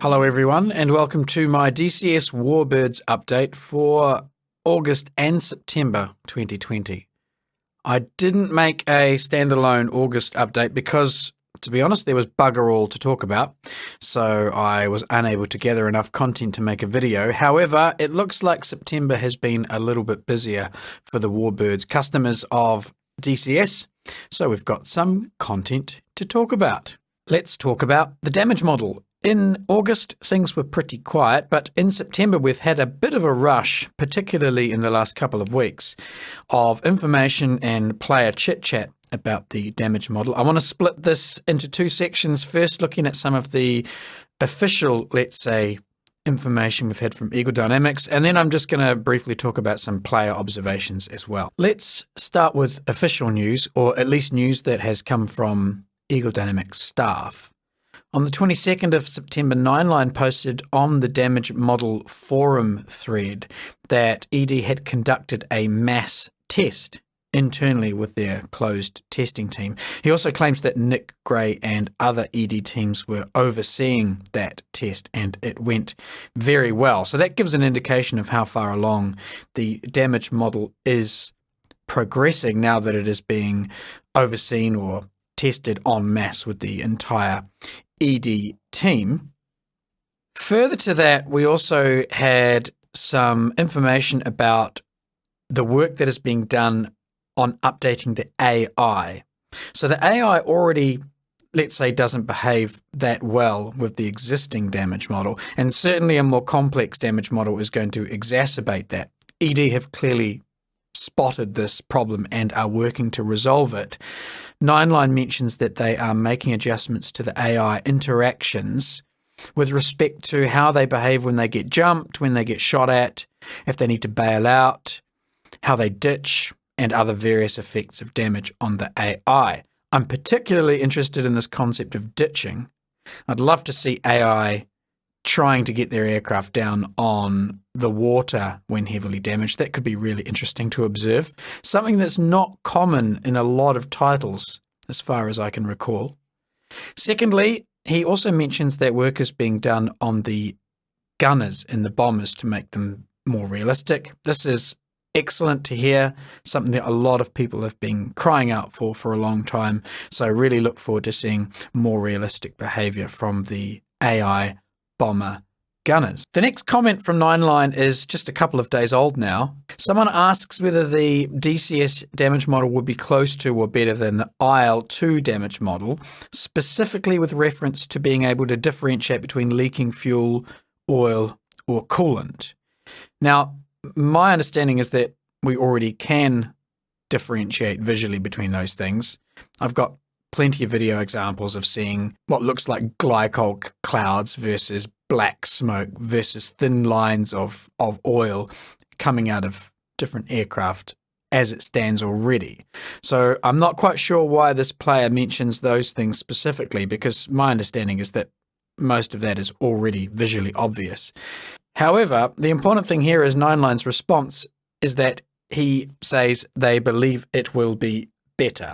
Hello everyone and welcome to my DCS Warbirds update for August and September 2020. I didn't make a standalone August update because, to be honest, there was bugger all to talk about, so I was unable to gather enough content to make a video. However, it looks like September has been a little bit busier for the Warbirds customers of DCS, so we've got some content to talk about. Let's talk about the damage model. In August, things were pretty quiet, but in September we've had a bit of a rush, particularly in the last couple of weeks, of information and player chit-chat about the damage model. I want to split this into two sections, first looking at some of the official, let's say, information we've had from Eagle Dynamics, and then I'm just going to briefly talk about some player observations as well. Let's start with official news, or at least news that has come from Eagle Dynamics staff. On the 22nd of September, Nineline posted on the damage model forum thread that ED had conducted a mass test internally with their closed testing team. He also claims that Nick Gray and other ED teams were overseeing that test and it went very well. So that gives an indication of how far along the damage model is progressing now that it is being overseen or tested en masse with the entire ED team. Further to that, we also had some information about the work that is being done on updating the AI. So the AI already, let's say, doesn't behave that well with the existing damage model, and certainly a more complex damage model is going to exacerbate that. ED have clearly spotted this problem and are working to resolve it. Nineline mentions that they are making adjustments to the AI interactions with respect to how they behave when they get jumped, when they get shot at, if they need to bail out, how they ditch, and other various effects of damage on the AI. I'm particularly interested in this concept of ditching. I'd love to see AI trying to get their aircraft down on the water when heavily damaged. That could be really interesting to observe. Something that's not common in a lot of titles, as far as I can recall. Secondly, he also mentions that work is being done on the gunners in the bombers to make them more realistic. This is excellent to hear, something that a lot of people have been crying out for a long time. So I really look forward to seeing more realistic behavior from the AI bomber gunners. The next comment from Nineline is just a couple of days old now. Someone asks whether the DCS damage model would be close to or better than the IL2 damage model, specifically with reference to being able to differentiate between leaking fuel, oil, or coolant. Now, my understanding is that we already can differentiate visually between those things. I've got plenty of video examples of seeing what looks like glycol clouds versus black smoke versus thin lines of oil coming out of different aircraft as it stands already. So I'm not quite sure why this player mentions those things specifically, because my understanding is that most of that is already visually obvious. However, the important thing here is Nineline's response is that he says they believe it will be better.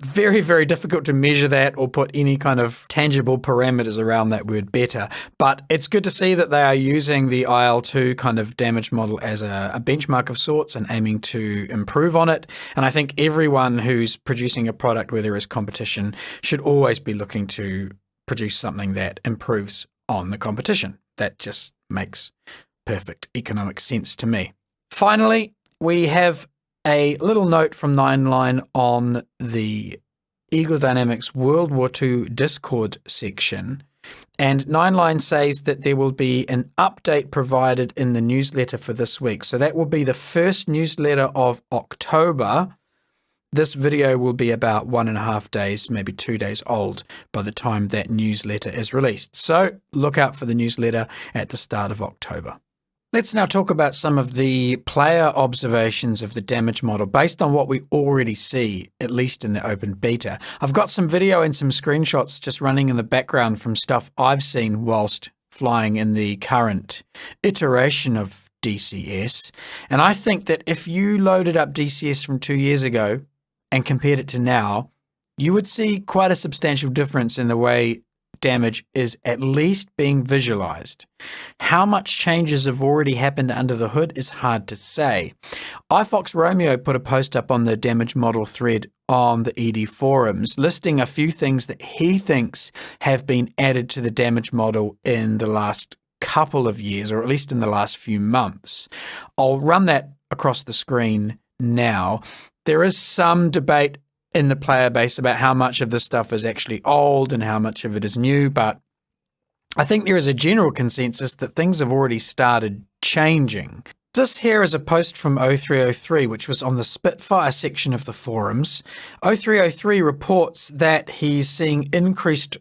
Very, very difficult to measure that or put any kind of tangible parameters around that word better. But it's good to see that they are using the IL2 kind of damage model as a benchmark of sorts and aiming to improve on it. And I think everyone who's producing a product where there is competition should always be looking to produce something that improves on the competition. That just makes perfect economic sense to me. Finally, we have a little note from Nineline on the Eagle Dynamics World War II Discord section. And Nineline says that there will be an update provided in the newsletter for this week. So that will be the first newsletter of October. This video will be about 1.5 days, maybe 2 days old by the time that newsletter is released. So look out for the newsletter at the start of October. Let's now talk about some of the player observations of the damage model based on what we already see, at least in the open beta. I've got some video and some screenshots just running in the background from stuff I've seen whilst flying in the current iteration of DCS. And I think that if you loaded up DCS from 2 years ago and compared it to now, you would see quite a substantial difference in the way damage is at least being visualized. How much changes have already happened under the hood is hard to say. iFox Romeo put a post up on the damage model thread on the ED forums, listing a few things that he thinks have been added to the damage model in the last couple of years, or at least in the last few months. I'll run that across the screen now. There is some debate in the player base about how much of this stuff is actually old and how much of it is new, but I think there is a general consensus that things have already started changing. This here is a post from 0303, which was on the Spitfire section of the forums. 0303 reports that he's seeing increased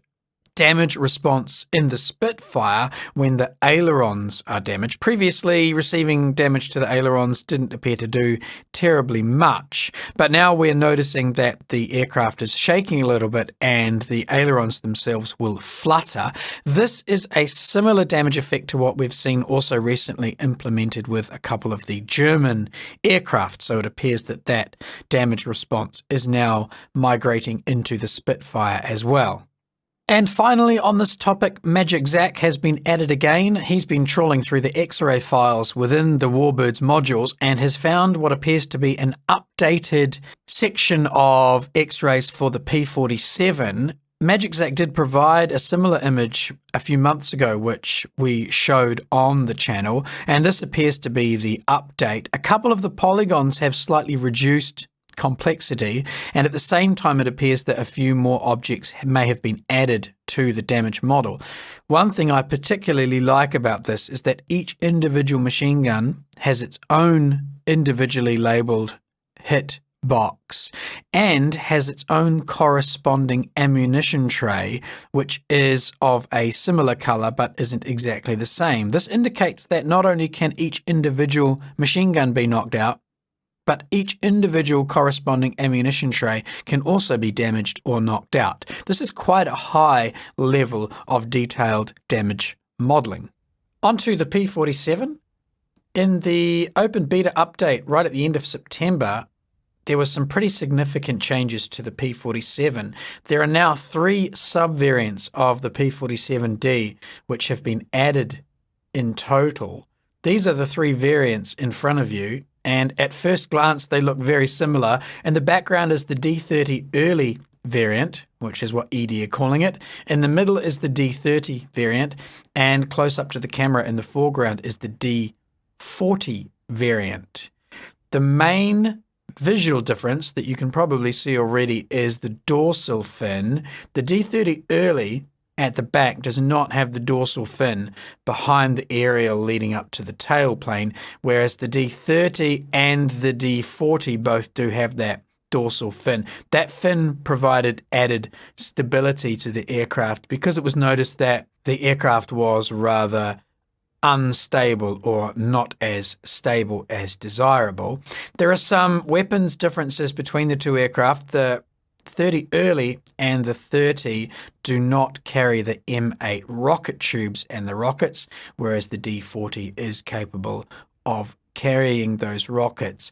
damage response in the Spitfire when the ailerons are damaged. Previously, receiving damage to the ailerons didn't appear to do terribly much, but now we're noticing that the aircraft is shaking a little bit and the ailerons themselves will flutter. This is a similar damage effect to what we've seen also recently implemented with a couple of the German aircraft, so it appears that that damage response is now migrating into the Spitfire as well. And finally, on this topic, Magic Zach has been added again. He's been trawling through the X-ray files within the Warbirds modules and has found what appears to be an updated section of X-rays for the P-47. Magic Zach did provide a similar image a few months ago, which we showed on the channel, and this appears to be the update. A couple of the polygons have slightly reduced complexity, and at the same time it appears that a few more objects may have been added to the damage model. One thing I particularly like about this is that each individual machine gun has its own individually labeled hit box and has its own corresponding ammunition tray, which is of a similar color but isn't exactly the same. This indicates that not only can each individual machine gun be knocked out, but each individual corresponding ammunition tray can also be damaged or knocked out. This is quite a high level of detailed damage modeling. Onto the P-47. In the open beta update right at the end of September, there were some pretty significant changes to the P-47. There are now 3 sub-variants of the P-47D which have been added in total. These are the 3 variants in front of you, and at first glance they look very similar. In the background is the D30 early variant, which is what ED are calling it. In the middle is the D30 variant, and close up to the camera in the foreground is the D40 variant. The main visual difference that you can probably see already is the dorsal fin. The D30 early at the back does not have the dorsal fin behind the aerial leading up to the tailplane, whereas the D30 and the D40 both do have that dorsal fin. That fin provided added stability to the aircraft because it was noticed that the aircraft was rather unstable or not as stable as desirable. There are some weapons differences between the two aircraft. The 30 early and the 30 do not carry the M8 rocket tubes and the rockets, whereas the D40 is capable of carrying those rockets.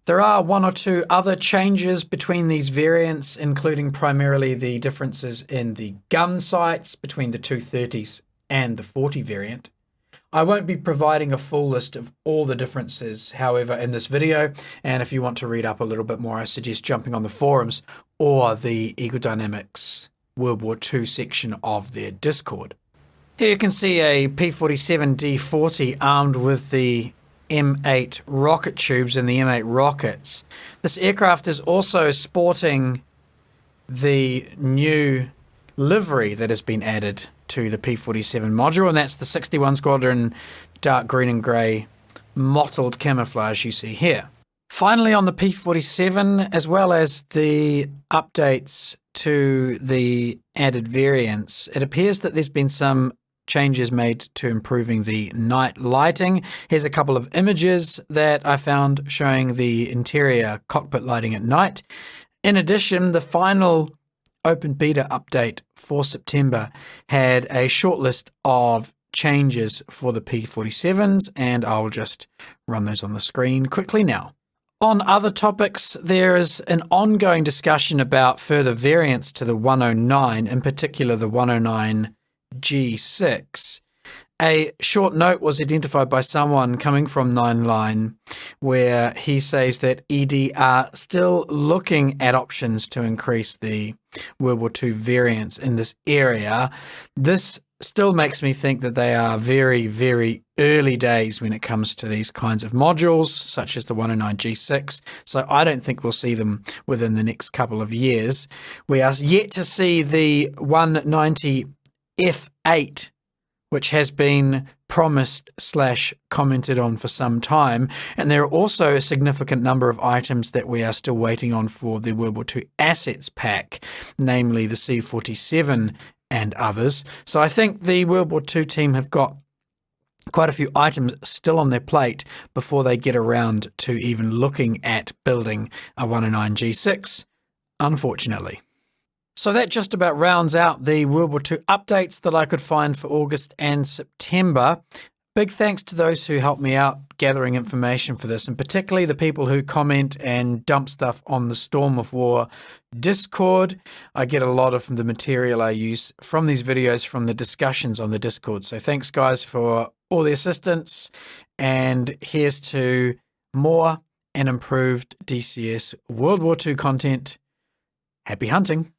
There are 1 or 2 other changes between these variants, including primarily the differences in the gun sights between the 230s and the 40 variant. I won't be providing a full list of all the differences, however, in this video, and if you want to read up a little bit more, I suggest jumping on the forums or the Eagle Dynamics World War II section of their Discord. Here you can see a P-47 D40 armed with the M8 rocket tubes and the M8 rockets. This aircraft is also sporting the new livery that has been added to the P-47 module, and that's the 61 Squadron dark green and grey mottled camouflage you see here. Finally, on the P-47, as well as the updates to the added variants, it appears that there's been some changes made to improving the night lighting. Here's a couple of images that I found showing the interior cockpit lighting at night. In addition, the final open beta update for September had a short list of changes for the P-47s, and I'll just run those on the screen quickly now. On other topics, there is an ongoing discussion about further variants to the 109, in particular the 109 G6. A short note was identified by someone coming from 9 Line where he says that ED are still looking at options to increase the World War II variants in this area. This still makes me think that they are very, very early days when it comes to these kinds of modules, such as the 109 G6. So I don't think we'll see them within the next couple of years. We are yet to see the 190 F8, which has been promised / commented on for some time. And there are also a significant number of items that we are still waiting on for the World War II assets pack, namely the C-47 and others. So I think the World War II team have got quite a few items still on their plate before they get around to even looking at building a 109 G6, unfortunately. So that just about rounds out the World War II updates that I could find for August and September. Big thanks to those who helped me out gathering information for this, and particularly the people who comment and dump stuff on the Storm of War Discord. I get a lot of the material I use from these videos from the discussions on the Discord. So thanks, guys, for all the assistance. And here's to more and improved DCS World War II content. Happy hunting.